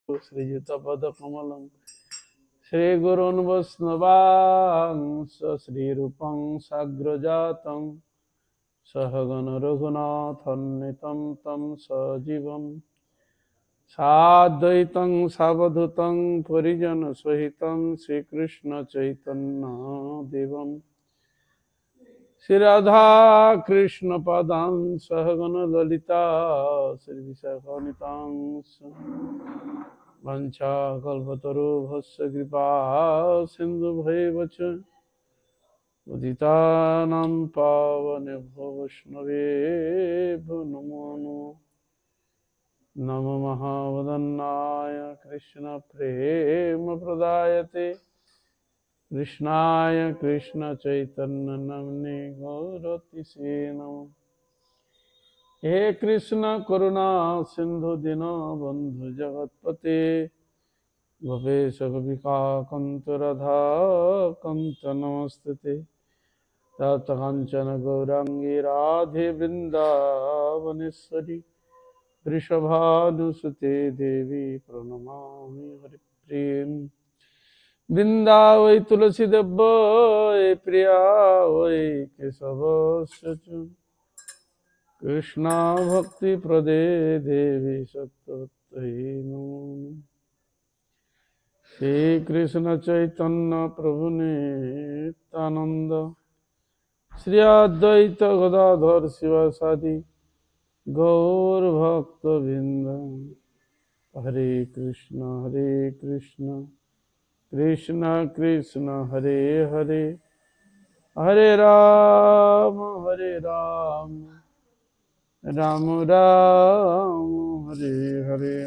श्रीयुतपदकमलं श्रीगुरून् वैष्णवांश्च श्रीरूपं साग्रजातं सहगण रघुनाथान्वितं तं सजीवं साद्वैतं सावधूतं परिजनसहितं श्रीकृष्णचैतन्यदेवं श्रीराधा कृष्ण पदां सहगण ललिता श्रीविशाखान्वितांश्च वंशाकल्पतरुभ्यश्च कृपा सिन्धुभ्यैव च पतितानां पावनेभ्यो वैष्णवेभ्यो नमो नमो महावदन्नाय कृष्णप्रेमप्रदायते कृष्णाय कृष्णचैतन्यनाम्ने गौरतिसे नमः। हे कृष्ण करुणा सिंधु दीनबन्धु जगत्पते गोपेश गोपिकान्त राधा कान्त नमस्ते तप्त कांचन गौरांगी राधे वृंदावनेश्वरी वृषभानुसुते देवी प्रणमामि हरिप्रियं वृंदावै तुलसी देवै प्रिया वै केशवस्य च कृष्णा भक्ति प्रदे देवी सत्त्ववत्यै नमो श्री कृष्ण चैतन्य प्रभु नित्यानंद श्री अद्वैत गदाधर शिवासादि गौर भक्तवृंद हरे कृष्ण कृष्ण कृष्ण हरे हरे हरे राम राम राम हरे हरे।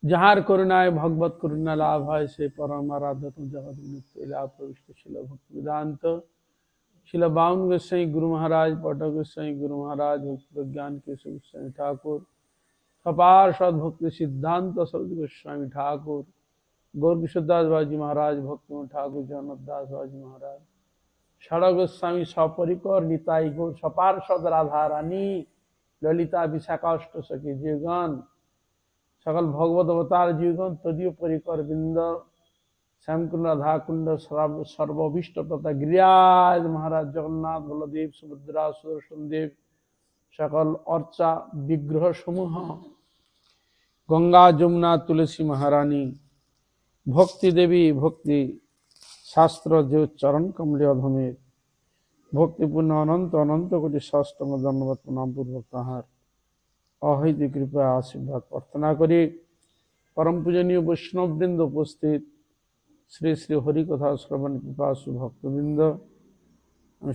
जहार करुणाय भगवत करुणा लाभ है से परम आराध्य तुम जगत नित्य लाभ प्रविष्ट शिल भक्ति वेदांत शिल बावन गोसाई गुरु महाराज पटक गोसाई गुरु महाराज भक्ति प्रज्ञान केशव गोस्वामी ठाकुर अपार सद्भक्ति सिद्धांत सरस्वती गोस्वामी ठाकुर गौर किशोरदास बाजी महाराज भक्ति ठाकुर जगन्नाथ दास बाजी महाराज षड़ गोस्वामी सपरिकर निताई गौर सपार सद राधा रानी ललिता विशाखाष्ट सखी जीवगण सकल भगवत अवतार जीवगण तदीय परिकर बिंद श्यामकुंड राधा कुंड सर्वभिष्ट तथा गिरिराज महाराज जगन्नाथ बलदेव सुभद्रा सुदर्शन देव सकल अर्चा विग्रह समूह गंगा जमुना तुलसी महारानी भक्ति देवी भक्ति शास्त्र जो चरण कमल अधमे भक्तिपूर्ण अनंत अनंत कोटि षष्टम दंडवत प्रणाम पूर्वक ताहार अहैतु कृपा आशीर्वाद प्रार्थना करी परम पूजनीय वैष्णववृंद उपस्थित श्री श्री हरिकथा श्रवण पिपासु भक्तवृंद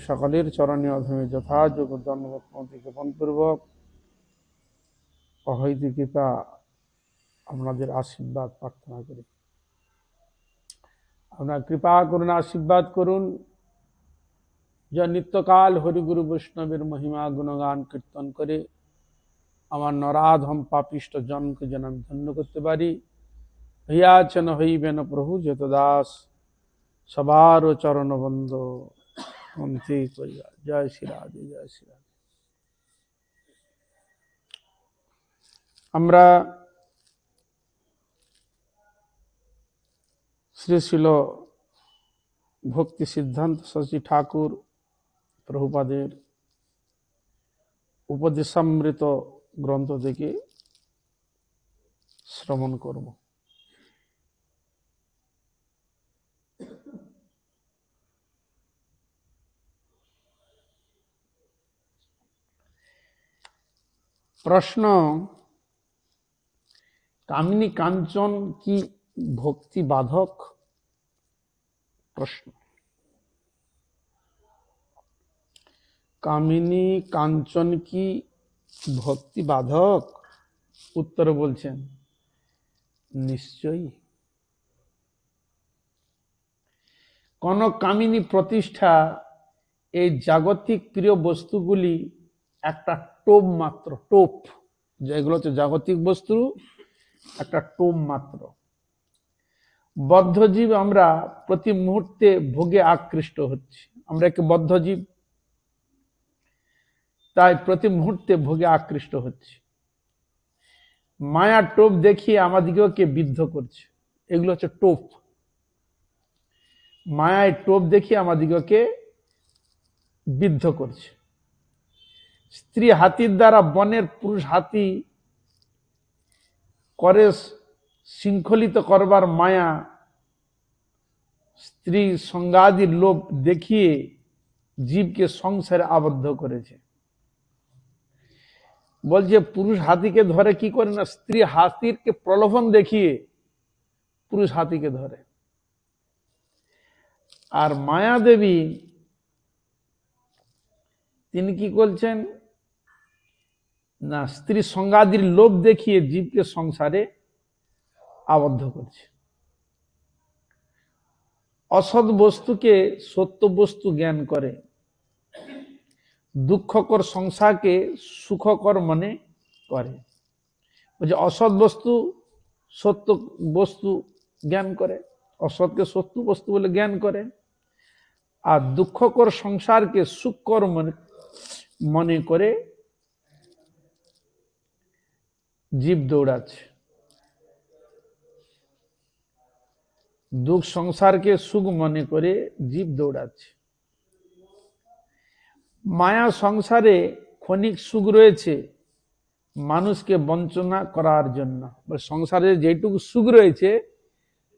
सकलेर चरणे अधमे यथायोग्य दंडवत प्रणाम ज्ञापन पूर्वक अहैतु कृपा আপনাদের आशीर्वाद प्रार्थना करी আপনার কৃপা করুন आशीर्वाद করুন যা নিত্যকাল হরিগুরু বৈষ্ণবের মহিমা গুণগান কীর্তন করে আমার নরাধম পাপিষ্ট জনকে যেন আমি ধন্য করতে পারি হইয়াছেন হইবেন প্রভু যত দাস সবার চরণ বন্ধ অন্তে করিয়া জয় শ্রী রাধে জয় শ্রী রাধে। আমরা শ্রী শিল ভক্তি সিদ্ধান্ত সরস্বতী ঠাকুর প্রভুপাদের উপদেশামৃত গ্রন্থ থেকে শ্রবণ করব। প্রশ্ন, কামিনী কাঞ্চন কি ভক্তি বাধক? প্রশ্ন, কামিনী কাঞ্চন কি ভক্তি বাধক? উত্তরে বলছেন নিশ্চয়ই। কোন কামিনী প্রতিষ্ঠা এই জাগতিক প্রিয় বস্তুগুলি একটা টোপ মাত্র, টোপ, যেগুলো হচ্ছে জাগতিক বস্তু একটা টোপ মাত্র। বদ্ধজীব আমরা প্রতি মুহূর্তে ভোগে আকৃষ্ট হচ্ছি, আমরা একটি বদ্ধজীব, তাই প্রতি মুহূর্তে ভোগে আকৃষ্ট হচ্ছি। মায়ার টোপ দেখিয়ে আমাদিগকে বিদ্ধ করছে। এগুলো হচ্ছে টোপ। মায়ার টোপ দেখিয়ে আমাদিগকে বিদ্ধ করছে। স্ত্রী হাতির দ্বারা বনের পুরুষ হাতি করে শৃঙ্খলিত করবার মায়া স্ত্রী সঙ্গাদির লোভ দেখিয়ে জীবকে সংসারে আবদ্ধ করেছে। বলছে পুরুষ হাতিকে ধরে কি করে না, স্ত্রী হাতিরকে প্রলোভন দেখিয়ে পুরুষ হাতিকে ধরে। আর মায়া দেবী তিনি কি করছেন না, স্ত্রী সঙ্গাদির লোভ দেখিয়ে জীবকে সংসারে আবদ্ধ করছে। অসৎ বস্তুকে সত্য বস্তু জ্ঞান করে, দুঃখকর সংসারকে সুখকর মনে করে। বলছে অসৎ বস্তু সত্য বস্তু জ্ঞান করে, অসৎকে সত্য বস্তু বলে জ্ঞান করে, আর দুঃখকর সংসারকে সুখকর মনে করে জীব দৌড়াচ্ছে। দুঃখ সংসারকে সুখ মনে করে জীব দৌড়াচ্ছে। মায়া সংসারে ক্ষণিক সুখ রয়েছে মানুষকে বঞ্চনা করার জন্য। সংসারে যেটুকু সুখ রয়েছে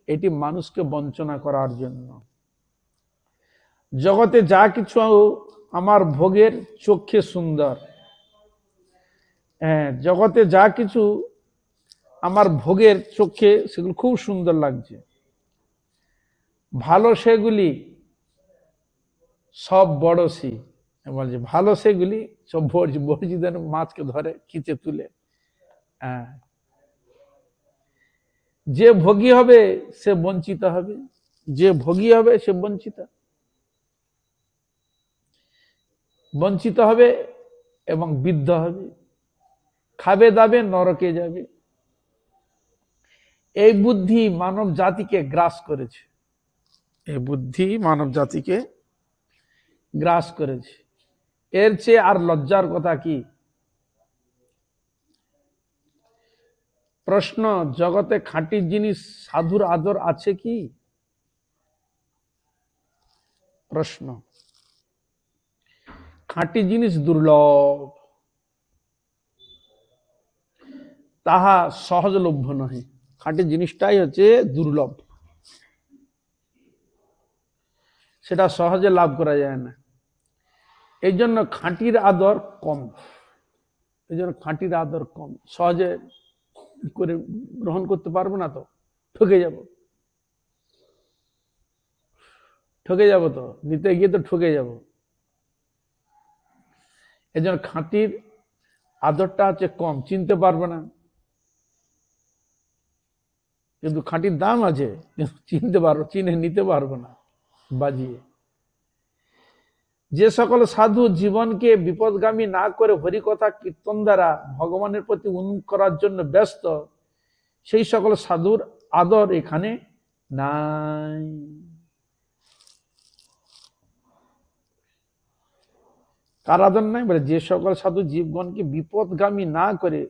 এটি মানুষকে বঞ্চনা করার জন্য। জগতে যা কিছু আমার ভোগের চোখে সুন্দর, হ্যাঁ জগতে যা কিছু আমার ভোগের চোখে সেগুলো খুব সুন্দর লাগছে, ভালো সেগুলি সব বড়শি। বলছে ভালো সেগুলি সব বড়শি, বড়শি যেন মাছকে ধরে খিচে তুলে। যে ভোগী হবে সে বঞ্চিত হবে, যে ভোগী হবে সে বঞ্চিত হবে এবং বিদ্ধ হবে, খাবে দাবে নরকে যাবে। এই বুদ্ধি মানব জাতিকে গ্রাস করেছে, এই বুদ্ধি মানব জাতিকে গ্রাস করেছে। এর চেয়ে আর লজ্জার কথা কি? প্রশ্ন, জগতে খাঁটি জিনিস সাধুর আদর আছে কি? প্রশ্ন, খাঁটি জিনিস দুর্লভ, তাহা সহজলভ্য নহে। খাঁটি জিনিসটাই হচ্ছে দুর্লভ, সেটা সহজে লাভ করা যায় না। এই জন্য খাঁটির আদর কম, এই জন্য খাঁটির আদর কম। সহজে করে গ্রহণ করতে পারবো না, তো ঠকে যাব, তো নিতে গিয়ে তো ঠকে যাব। এই জন্য খাঁটির আদরটা হচ্ছে কম, চিনতে পারবে না, কিন্তু খাঁটির দাম আছে, কিন্তু চিনতে পারবো, চিনে নিতে পারবো না বাজিয়ে। যে সকল সাধু জীবনকে বিপদগামী না করে হরিকথা কীর্তন দ্বারা ভগবানের প্রতি উন্মুখ করার জন্য ব্যস্ত, সেই সকল সাধুর আদর এখানে নাই। কার আদর নাই? বলে যে সকল সাধু জীবগণকে বিপদগামী না করে,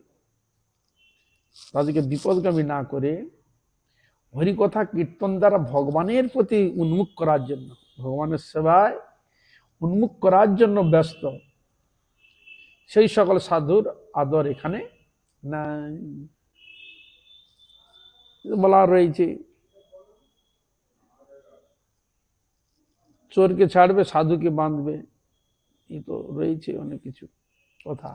তাদেরকে বিপদগামী না করে হরিকথা কীর্তন দ্বারা ভগবানের প্রতি উন্মুখ করার জন্য, ভগবানের সেবায় উন্মুখ করার জন্য ব্যস্ত, সেই সকল সাধুর আদর এখানে নাই। বলা রয়েছে চোরকে ছাড়বে সাধুকে বাঁধবে, এই তো রয়েছে অনেক কিছু কথা।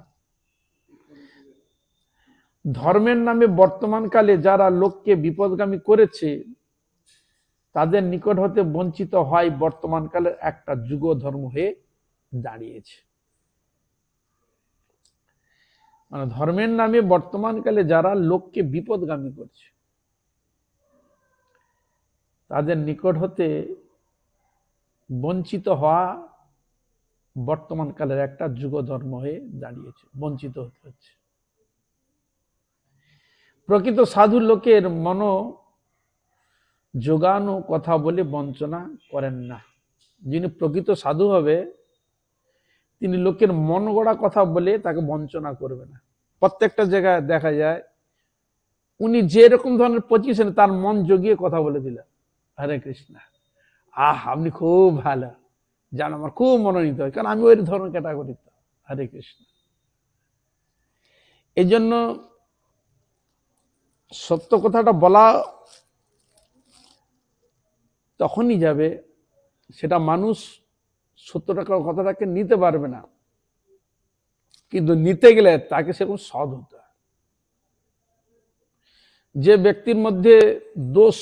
ধর্মের নামে বর্তমানকালে যারা লোককে বিপদগামী করেছে তাদের নিকট হতে বঞ্চিত হয় বর্তমানকালের একটা যুগ ধর্ম হয়ে দাঁড়িয়েছে। মানে ধর্মের নামে বর্তমানকালে যারা লোককে বিপদগামী করছে তাদের নিকট হতে বঞ্চিত হওয়া বর্তমানকালের একটা যুগ ধর্ম হয়ে দাঁড়িয়েছে, বঞ্চিত হতে হচ্ছে। প্রকৃত সাধু লোকের মন যোগানো কথা বলে বঞ্চনা করেন না। যিনি প্রকৃত সাধু হবে তিনি লোকের মন গড়া কথা বলে তাকে বঞ্চনা করবে না। প্রত্যেকটা জায়গায় দেখা যায় উনি যেরকম ধরনের পজিশনে তার মন জগিয়ে কথা বলে দিলেন, হরে কৃষ্ণ, আপনি খুব ভালো, জান আমার খুব মনোনীত হয়, কারণ আমি ওই ধরনের ক্যাটাগরি। হরে কৃষ্ণ। এই জন্য সত্য কথাটা বলা তখনই যাবে, সেটা মানুষ সত্যটা কথাটাকে নিতে পারবে না, কিন্তু নিতে গেলে তাকে সেরকম সৎ হতে হয়। যে ব্যক্তির মধ্যে দোষ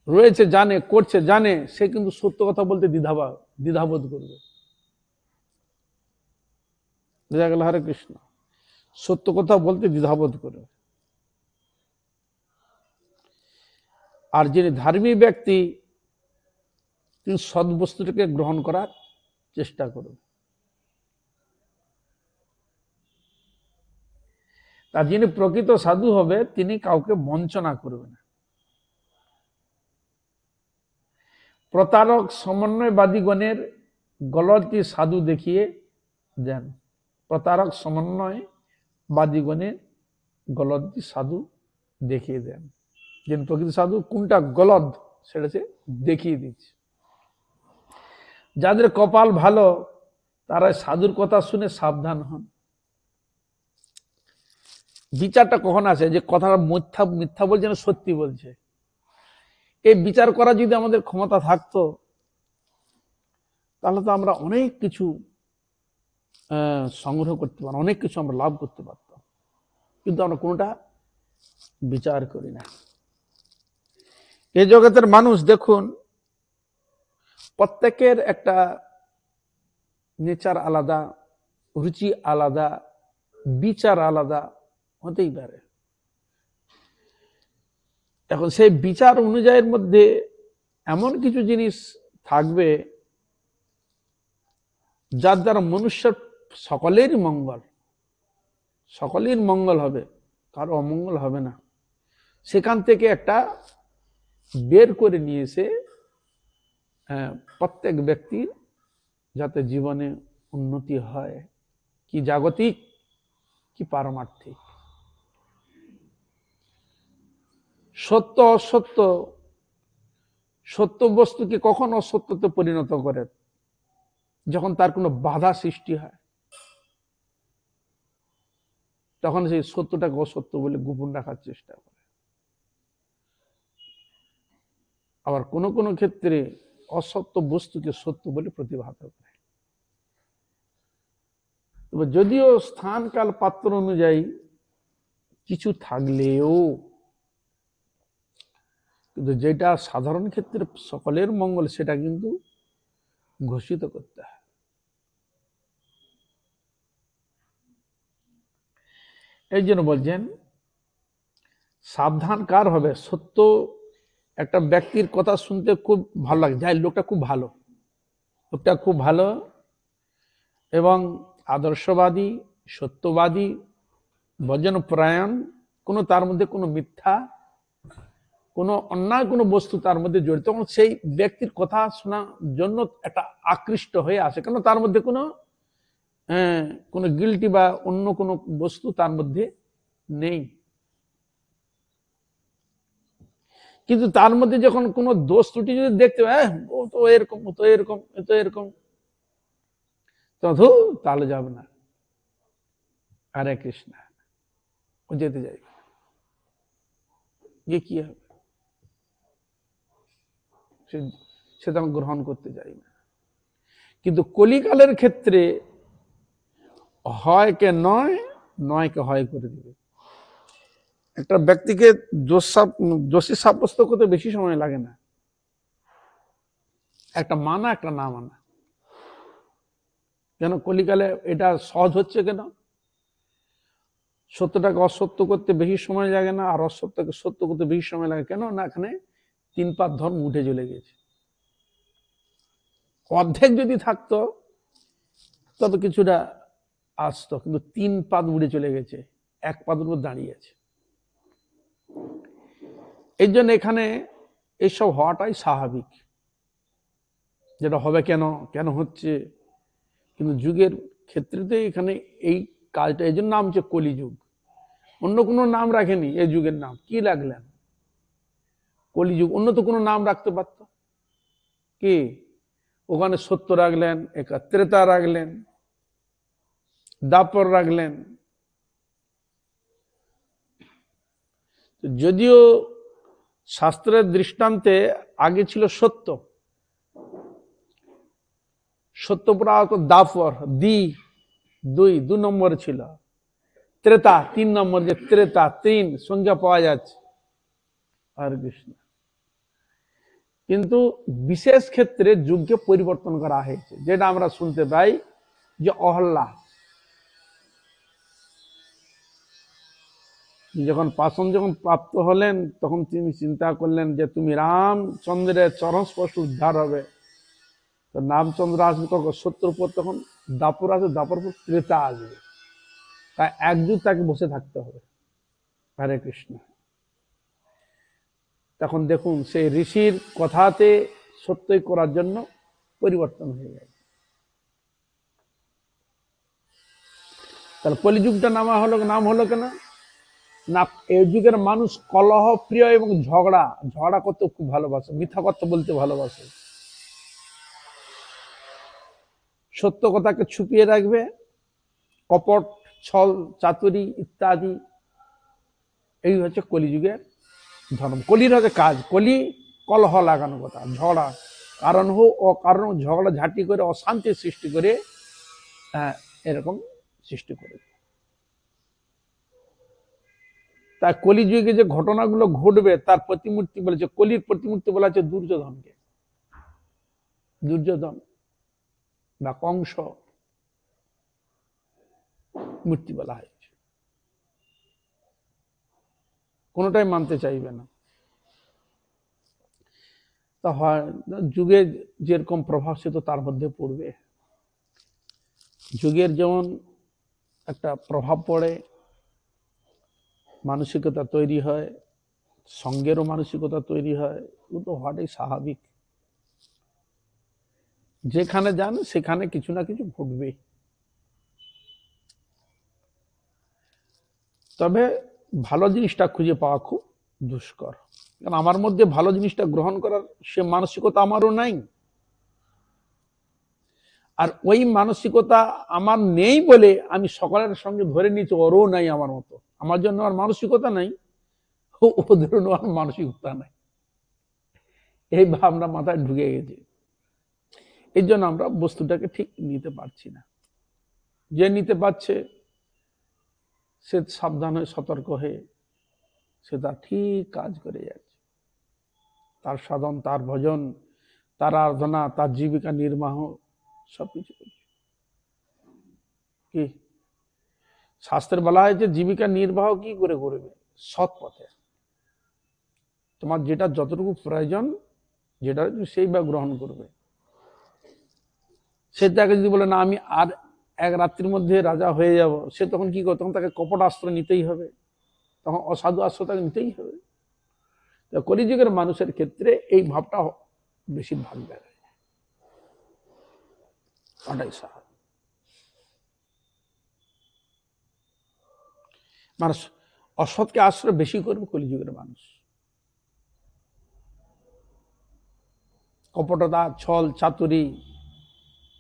রয়েছে জানে, করছে জানে, সে কিন্তু সত্য কথা বলতে দ্বিধাবোধ করবে। বুঝা গেল? হরে কৃষ্ণ। সত্য কথা বলতে দ্বিধাবোধ করবে। আর যিনি ধার্মিক ব্যক্তি, তিনি সৎ বস্তুটাকে গ্রহণ করার চেষ্টা করবে। আর যিনি প্রকৃত সাধু হবে, তিনি কাউকে বঞ্চনা করবে না। প্রতারক সমন্বয়বাদীগণের গলতি সাধু দেখিয়ে দেন। প্রতারক সমন্বয়বাদীগণের গলতি সাধু দেখিয়ে দেন। যিনি প্রকৃত সাধু কোনটা গলদ সেটা সে দেখিয়ে দিচ্ছে। যাদের কপাল ভালো তারা সাধুর কথা শুনে সাবধান হন। বিচারটা কখন আসে? যে কথাটা মিথ্যা বলছে না সত্যি বলছে, এই বিচার করা যদি আমাদের ক্ষমতা থাকতো, তাহলে তো আমরা অনেক কিছু সংগ্রহ করতে পারতাম, অনেক কিছু আমরা লাভ করতে পারতাম, কিন্তু আমরা কোনটা বিচার করি না। এই জগতের মানুষ দেখুন, প্রত্যেকের একটা নেচার আলাদা, রুচি আলাদা, বিচার আলাদা হতেই পারে। এখন সেই বিচার অনুযায়ীর মধ্যে এমন কিছু জিনিস থাকবে যার দ্বারা মনুষ্যের সকলেরই মঙ্গল হবে, কারো অমঙ্গল হবে না। সেখান থেকে একটা বের করে নিয়ে এসে প্রত্যেক ব্যক্তির যাতে জীবনে উন্নতি হয়, কি জাগতিক কি পারমার্থিক। সত্য অসত্য, সত্য বস্তুকে কখন অসত্যতে পরিণত করে? যখন তার কোনো বাধা সৃষ্টি হয়, তখন সেই সত্যটাকে অসত্য বলে গোপন রাখার চেষ্টা করে। আবার কোনো কোনো ক্ষেত্রে অসত্য বস্তুকে সত্য বলে প্রতিভাত করে। তবে যদিও স্থান কাল পাত্র অনুযায়ী কিছু থাকলেও, কিন্তু যেটা সাধারণ ক্ষেত্রে সকলের মঙ্গল, সেটা কিন্তু ঘোষিত করতে হয়। এই জন্য বলছেন সাবধান কার হবে? সত্য একটা ব্যক্তির কথা শুনতে খুব ভালো লাগে, যাই লোকটা খুব ভালো এবং আদর্শবাদী, সত্যবাদী, ভজনপরায়ণ, কোনো তার মধ্যে কোনো মিথ্যা, কোনো অন্যায় কোনো বস্তু তার মধ্যে জড়িত, তখন সেই ব্যক্তির কথা শোনার জন্য একটা আকৃষ্ট হয়ে আসে, কেন তার মধ্যে কোনো গিল্টি বা অন্য কোনো বস্তু তার মধ্যে নেই। কিন্তু তার মধ্যে যখন কোনো দোষ ত্রুটি যদি দেখতে পায়, ও তো এরকম, ও তো এরকম, এ তো এরকম, তাহলে যাবে না। হরে কৃষ্ণ, ও যেতে যাই, গিয়ে কি হবে? সে তো গ্রহণ করতে যাই না। কিন্তু কলিকালের ক্ষেত্রে হয় কে নয়, নয় কে হয় করে দিবে। একটা ব্যক্তিকে দোষী সাব্যস্ত করতে বেশি সময় লাগে না, একটা মানা একটা না মানা। কেন কলিকালে এটা সহজ হচ্ছে? কেন সত্যটাকে অসত্য করতে বেশি সময় লাগে না, আর অসত্যকে সত্য করতে বেশি সময় লাগে? কেন না, এখানে 3 পাত ধর্ম উঠে চলে গেছে। অর্ধেক যদি থাকতো তবে কিছুটা আসতো, কিন্তু 3 পাত উড়ে চলে গেছে, 1 পাতের উপর দাঁড়িয়ে আছে। এই জন্য এখানে এইসব হওয়াটাই স্বাভাবিক। যেটা হবে কেন হচ্ছে, কিন্তু যুগের ক্ষেত্রে এখানে এই কাজটা, এই জন্য নাম হচ্ছে কলিযুগ। অন্য কোনো নাম রাখেনি এই যুগের নাম, কি রাখলেন? কলিযুগ, অন্য তো কোনো নাম রাখতে পারত কি? ওখানে সত্য রাখলেন, ত্রেতা রাখলেন, দাপর রাখলেন। যদিও শাস্ত্রের দৃষ্টান্তে আগে ছিল সত্য, সত্যপুরা দাপর দুই নম্বর ছিল, ত্রেতা 3 নম্বর, যে ত্রেতা 3 সংখ্যা পাওয়া যাচ্ছে। হরে কৃষ্ণ। কিন্তু বিশেষ ক্ষেত্রে যুগকে পরিবর্তন করা হয়েছে, যেটা আমরা শুনতে পাই যে অহল্যা যখন পাষণ প্রাপ্ত হলেন, তখন তিনি চিন্তা করলেন যে তুমি রামচন্দ্রের চরণ স্পর্শ উদ্ধার হবে, তো রামচন্দ্র আসবে তখন শত্রুর পর, তখন দাপর আসবে, দাপর পর ত্রেতা আসবে, তাই একযুগ তাকে বসে থাকতে হবে। হরে কৃষ্ণ। তখন দেখুন সেই ঋষির কথাতে সত্যই করার জন্য পরিবর্তন হয়ে যায়। তাহলে কলিযুগটা নাম হলো কেন না? এই যুগের মানুষ কলহ প্রিয় এবং ঝগড়া করতে খুব ভালোবাসে, মিথ্যা কথা বলতে ভালোবাসে, সত্য কথাকে ছুপিয়ে রাখবে, কপট, ছল, চাতুরি ইত্যাদি। এই হচ্ছে কলিযুগের ধর্ম, কলির হচ্ছে কাজ। কলহ লাগানো কথা, ঝগড়া, কারণ হোক অকারণ ঝগড়া ঝাঁটি করে অশান্তি সৃষ্টি করে, এরকম সৃষ্টি করে। তাই কলিযুগে যে ঘটনাগুলো ঘটবে তার প্রতিমূর্তি বলেছে, কলির প্রতিমূর্তি বলা হচ্ছে দুর্যোধনকে, দুর্যোধন বা কংস মূর্তি বলা হয়েছে। কোনোটাই মানতে চাইবে না। তা হয় যুগে যেরকম প্রভাব সে তো তার মধ্যে পড়বে। যুগের যেমন একটা প্রভাব পড়ে, মানসিকতা তৈরি হয়, সঙ্গেরও মানসিকতা তৈরি হয়, ও তো হওয়াটাই স্বাভাবিক। যেখানে যান সেখানে কিছু না কিছু ঘটবে। তবে ভালো জিনিসটা খুঁজে পাওয়া খুব দুষ্কর, কারণ আমার মধ্যে ভালো জিনিসটা গ্রহণ করার সে মানসিকতা আমারও নাই, আর ওই মানসিকতা আমার নেই বলে আমি সকলের সঙ্গে ধরে নিচ্ছি ওরও নাই আমার মতো, আমার জন্য আর মানসিকতা নাই, ওদেরও আর মানসিকতা নাই, এই ভাবনা মাথায় ঢুকে গেছে। এই জন্য আমরা বস্তুটাকে ঠিক নিতে পারছি না। যে নিতে পারছে সে সাবধান হয়ে সতর্ক হয়ে সে তার ঠিক কাজ করে যাচ্ছে, তার সাধন, তার ভজন, তার আরাধনা, তার জীবিকা নির্বাহ সবকিছু করছে। কি শাস্ত্রে বলা হয়েছে জীবিকা নির্বাহ কি করে করবে? সৎ পথে। তোমার যেটা যতটুকু প্রয়োজন, যেটা সেই বা গ্রহণ করবে। সে তাকে যদি বলে না আমি আর এক রাত্রির মধ্যে রাজা হয়ে যাব, সে তখন কি করে? তখন তাকে কপট আশ্রয় নিতেই হবে, তখন অসাধু আশ্রয় তাকে নিতেই হবে। কলিযুগের মানুষের ক্ষেত্রে এই ভাবটা বেশি ভাগ দেয়, ওটাই স্বাভাবিক। মানুষ অসৎকে আশ্রয় বেশি করবে কলিযুগের মানুষ, কপটতা, ছল, চাতুরি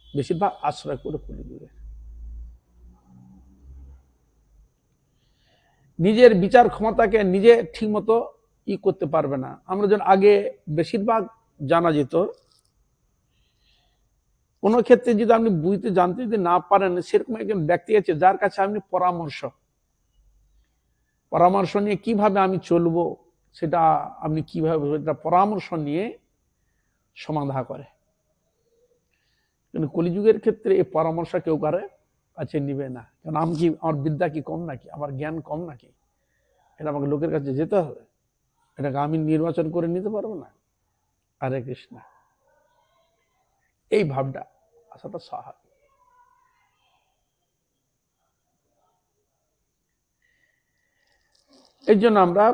বেশিরভাগ আশ্রয় করে কলিযুগে। নিজের বিচার ক্ষমতাকে নিজে ঠিক মতো করতে পারবে না। আমরা যখন আগে বেশিরভাগ জানা যেত, কোনো ক্ষেত্রে যদি আপনি বুঝতে জানতে যদি না পারেন, সেরকম একজন ব্যক্তি আছে যার কাছে আপনি পরামর্শ নিয়ে কিভাবে আমি চলবো, সেটা আপনি কিভাবে পরামর্শ নিয়ে সমাধান করে। কিন্তু কলিযুগের ক্ষেত্রে এই পরামর্শ কেউ কাছে নিবে না, কারণ আমি কি, আমার বিদ্যা কি কম নাকি, আমার জ্ঞান কম নাকি, এটা আমাকে লোকের কাছে যেতে হবে, এটাকে আমি নির্বাচন করে নিতে পারবো না। হরে কৃষ্ণ। এই ভাবটা আসাটা স্বাভাবিক। এই জন্য আমরা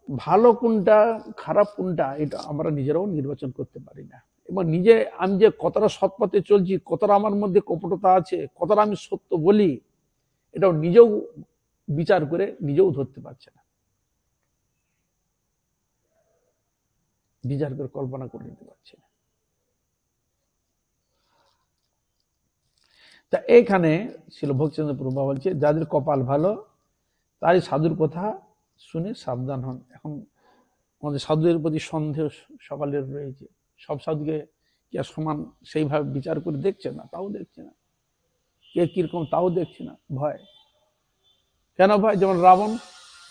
ভালো কোনটা খারাপ কোনটা এটা আমরা নিজেরাও নির্বাচন করতে পারি না, এবং নিজে আমি যে কতটা সৎ পথে চলছি, কতটা আমার মধ্যে কপটতা আছে, কতটা আমি সত্য বলি, এটাও নিজেও বিচার করে নিজেও ধরতে পারছে না, বিচার করে কল্পনা করে নিতে পারছে না। তা এইখানে ছিল ভক্তিচন্দ্র প্রভু বলছে যাদের কপাল ভালো তারই সাধুর কথা শুনে সাবধান হন। এখন আমাদের সাধুদের প্রতি সন্দেহ সকালের রয়েছে, সব সাধুকে কি আর সমান সেইভাবে বিচার করে দেখছে না, তাও দেখছে না, কে কিরকম তাও দেখছে না, ভয়। কেন ভয়? যেমন রাবণ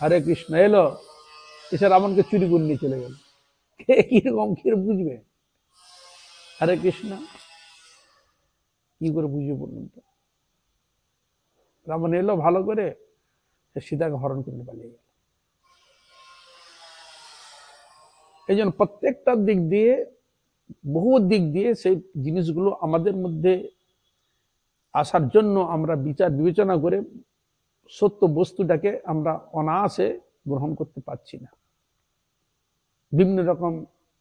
হরে কৃষ্ণ এলো, এসে রাবণকে চুরি করে নিয়ে চলে গেল, কে কিরকম কি বুঝবে? হরে কৃষ্ণ কি করে বুঝবে বলুন তো? রাবণ এলো ভালো করে, সীতাকে হরণ করে পালিয়ে গেল। এই জন্য প্রত্যেকটা দিক দিয়ে, বহু দিক দিয়ে সেই জিনিসগুলো আমাদের মধ্যে আসার জন্য আমরা বিচার বিবেচনা করে সত্য বস্তুটাকে আমরা অনায়াসে গ্রহণ করতে পারছি না। বিভিন্ন রকম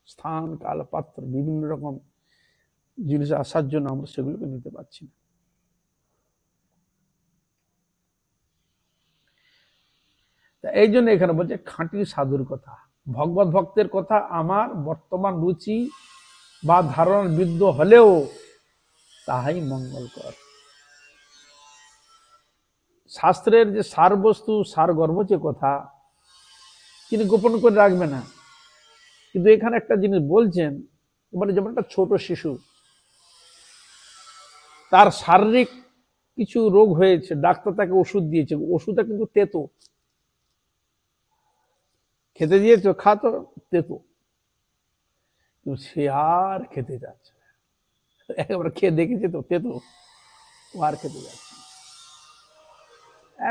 স্থান কাল পাত্র বিভিন্ন রকম জিনিস আসার জন্য আমরা সেগুলোকে নিতে পারছি না। এই জন্য এখানে বলছে খাঁটি সাধুর কথা, ভগবত ভক্তের কথা আমার বর্তমান রুচি বা ধারণার বিরুদ্ধ হলেও তাহাই মঙ্গলকর। শাস্ত্রের যে সার বস্তু সার গর্ভ যে কথা তিনি গোপন করে রাখবে না, কিন্তু এখানে একটা জিনিস বলছেন, মানে যেমন একটা ছোট শিশু, তার শারীরিক কিছু রোগ হয়েছে, ডাক্তার তাকে ওষুধ দিয়েছে, ওষুধটা কিন্তু তেতো, খেতে দিয়েছে খা তো তেতো, কিন্তু সে আর খেতে যাচ্ছে না, একবার খেয়ে দেখেছে তো তেতো, ও আর খেতে যাচ্ছে না,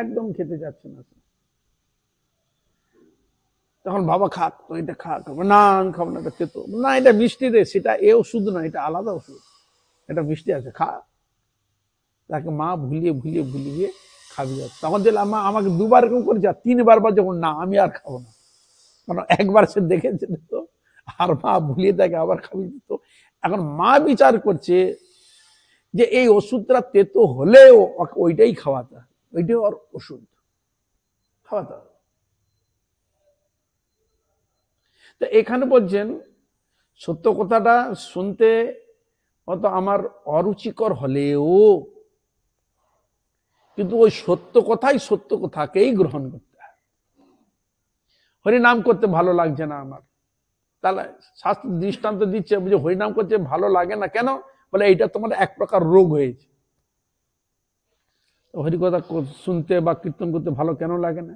একদম খেতে যাচ্ছে না। তখন বাবা খাক তো, এটা খা, না আমি খাবো না, এটা তেতো, না এটা মিষ্টি রে, সেটা এ ওষুধ না, এটা আলাদা ওষুধ, এটা মিষ্টি আছে খা। তাকে মা ভুলিয়ে ভুলিয়ে ভুলিয়ে খাবি যাচ্ছে। তখন দিলাম মা আমাকে দুবার এরকম করেছে, তিনবার বা যখন না আমি আর খাবো না, কারণ একবার সে দেখেছে তো, আর মা ভুলিয়ে তাকে আবার খাবি দিত। এখন মা বিচার করছে যে এই ওষুধটা তেতো হলেও ওইটাই খাওয়াতে, ওইটাই ওর ওষুধ খাওয়াতে। তো এখানে বলছেন সত্য কথাটা শুনতে হয়তো আমার অরুচিকর হলেও, কিন্তু ওই সত্য কথাই সত্য কথাকেই গ্রহণ করতে হয়। হরিনাম করতে ভালো লাগছে না আমার, তাহলে শাস্ত্র দৃষ্টান্ত দিচ্ছে যে হরিনাম করতে ভালো লাগে না কেন? বলে এইটা তোমার এক প্রকার রোগ হয়েছে। হরিকথা শুনতে বা কীর্তন করতে ভালো কেন লাগে না?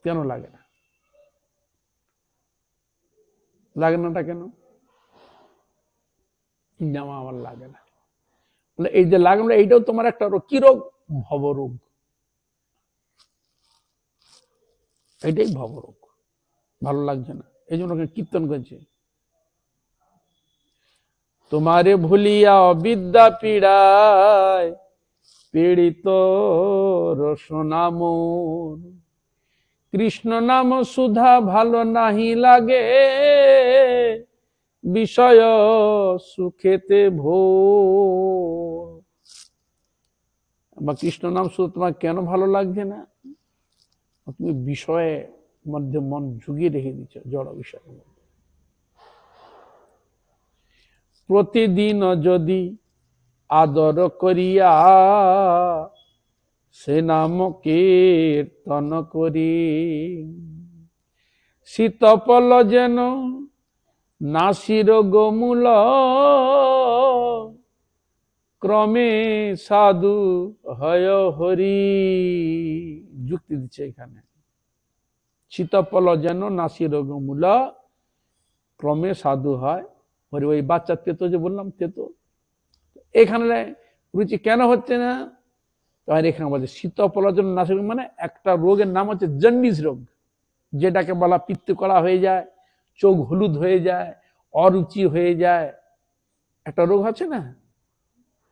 কেন লাগে না? লাগে নাটা কেন? জামা আমার লাগে না, বলে এই যে লাগে না এইটাও তোমার একটা রোগ। কি রোগ? ভবরোগ। এটাই ভবরোগ, ভালো লাগছে না, এই জন্য কীর্তন করছে। তোমারে ভুলিয়া অবিদ্যা পীড়ায় পীড়িত রসনা মন, কৃষ্ণ নাম সুধা ভালো নাহি লাগে, বিষয় সুখেতে ভোর। বা কৃষ্ণ নাম শুধু তোমার কেন ভালো লাগছে না? তুমি বিষয়ে মধ্যে মন ঝুঁকিয়ে রেখে দিচ্ছ, জড় বিষয়ের মধ্যে। প্রতিদিন যদি আদর করিয়া সে নাম কীর্তন করি, শীতপল যেন নাসির গোমূল, ক্রমে সাধু হয় হরি। যুক্তি দিচ্ছে এখানে, শীতপল যেন নাসির গোমূল, ক্রমে সাধু হয় হরি। ওই বাচ্চা তেতো যে বললাম তেতো, এখানে রুচি কেন হচ্ছে না? তাহলে এখানে বলছে শীতপলার জন্য নাসির, মানে একটা রোগের নাম হচ্ছে জন্ডিস রোগ, যেটাকে বলা পিত্ত করা হয়ে যায়, চোখ হলুদ হয়ে যায়, অরুচি হয়ে যায়, একটা রোগ আছে না,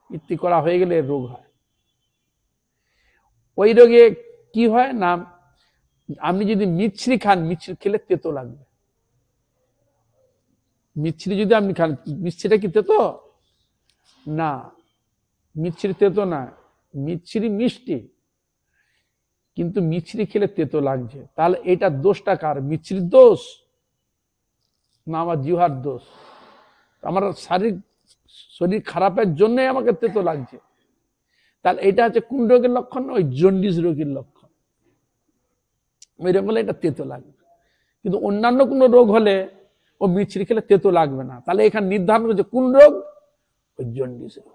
পিত্ত করা হয়ে গেলে রোগ হয়। ওই রোগে কি হয় না, আপনি যদি মিছরি খান, মিছরি খেলে তেতো লাগবে। মিছরি যদি আপনি খান, মিছরিটা কি তেতো? না, মিছরি তেতো না, মিছরি মিষ্টি। কিন্তু মিছরি খেলে তেতো লাগছে, তাহলে এটা দোষটা কার? মিছরির দোষ না আমার জিহ্বার দোষ? আমার শরীর খারাপের জন্য আমাকে তেতো লাগছে, তাহলে এটা হচ্ছে কোন রোগের লক্ষণ? ওই জন্ডিস রোগের লক্ষণ। ওই রোগ হলে এটা তেতো লাগবে, কিন্তু অন্যান্য কোনো রোগ হলে ও মিছরি খেলে তেতো লাগবে না। তাহলে এখানে নির্ধারণ করছে কোন রোগ? ওই জন্ডিস রোগ।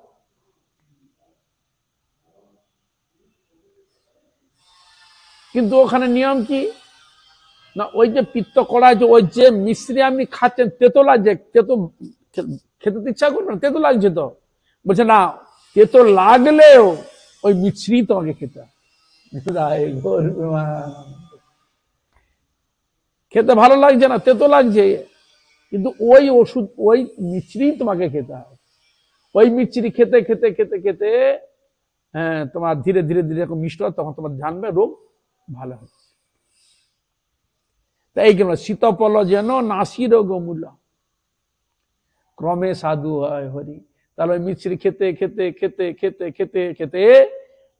কিন্তু ওখানে নিয়ম কি না, ওই যে পিত্ত কড়ায় যে ওই যে মিশ্রি আপনি খাচ্ছেন তেতো লাগছে, তেতো খেতে ইচ্ছা করবে না, তেতো লাগছে তো, বলছে না তেতো লাগলেও ওই মিশ্রি তোমাকে খেতে, খেতে ভালো লাগছে না, তেতো লাগছে, কিন্তু ওই ওষুধ ওই মিশ্রি তোমাকে খেতে হবে। ওই মিশ্রি খেতে খেতে খেতে খেতে হ্যাঁ তোমার ধীরে ধীরে ধীরে মিষ্ট হয়, তখন তোমার জানবে রোগ ভালো হচ্ছে। তাই কেন শীতপল যেন নাসি রোগ মূল, ক্রমে সাধু হয় হরি। তাহলে ওই মিশ্রি খেতে খেতে খেতে খেতে খেতে খেতে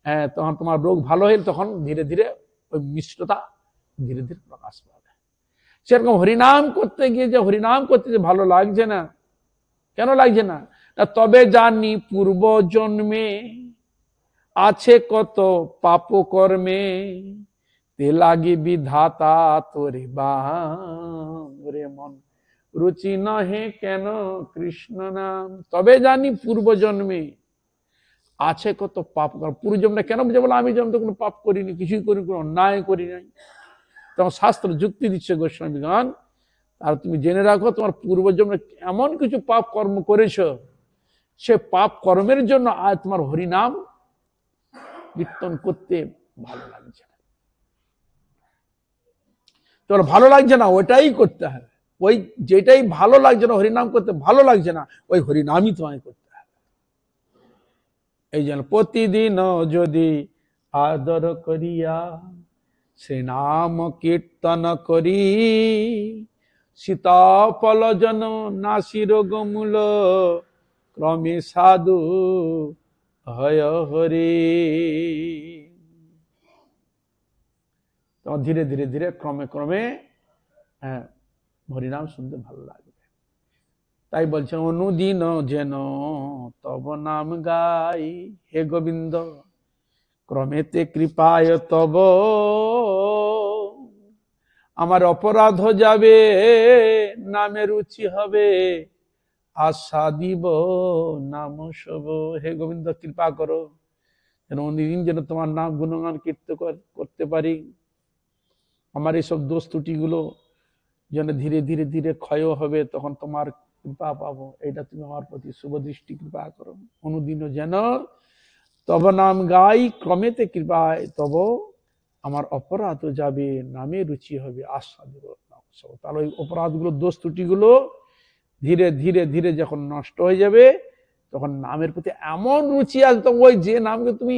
হ্যাঁ তখন তোমার রোগ ভালো হয়ে তখন ধীরে ধীরে ওই মিষ্টতা ধীরে ধীরে প্রকাশ পাবে। সেরকম হরিনাম করতে গিয়ে যে হরিনাম করতে যে ভালো লাগছে না, কেন লাগছে না? তবে জানি পূর্ব জন্মে আছে কত পাপ কর্মে, তে লাগি বিধাতা তোরে বাম রে মন, রুচি নহে কেন কৃষ্ণ নাম। তবে জানি পূর্ব জন্মে আছে কত পাপ কর্ম। পূর্ব জন্মে কেন বুঝে বলে আমি জন্ম তো কোনো পাপ করিনি, কিছুই করি, কোনো অন্যায় করি নাই। তখন শাস্ত্র যুক্তি দিচ্ছে গোস্বামীগণ, আর তুমি জেনে রাখো তোমার পূর্বজন্মে এমন কিছু পাপ কর্ম করেছ, সে পাপ কর্মের জন্য আজ তোমার হরিনাম কীর্তন করতে ভালো লাগছে না। তোমার ভালো লাগছে না, ওটাই করতে হবে। ওই যেটাই ভালো লাগছে না, হরিনাম করতে ভালো লাগছে না, ওই হরিনামই তোমায় করতে হবে। এই জন্য প্রতিদিন যদি আদর করিয়া সে নাম কীর্তন করি, সীতাফল জন নাসি রোগ মূল, ক্রমে সাধু হয় হরি। তোমার ধীরে ধীরে ধীরে ক্রমে ক্রমে হ্যাঁ হরিনাম শুনতে ভালো লাগবে। তাই বলছেন অনুদিন যেন তব নাম গাই, হে গোবিন্দ ক্রমেতে কৃপায় তব, আমার অপরাধ যাবে নামে রুচি হবে, আশা দিব নাম সব। হে গোবিন্দ কৃপা করো যেন অন্যদিন যেন তোমার নাম গুণগান কীর্তন করতে পারি, আমার এইসব দোষ ত্রুটিগুলো যেন ধীরে ধীরে ধীরে ক্ষয় হবে, তখন তোমার কৃপা পাবো। এটা তুমি আমার প্রতি শুভ দৃষ্টি কৃপা করো। অনুদিন যেন তব নাম গাই, ক্রমেতে কৃপায় তব, আমার অপরাধ যাবে নামে রুচি হবে, আশা দিব নাম সব। তাহলে ওই অপরাধগুলো দোষ ত্রুটিগুলো ধীরে ধীরে ধীরে যখন নষ্ট হয়ে যাবে, তখন নামের প্রতি এমন রুচি আসবে, ওই যে নামকে তুমি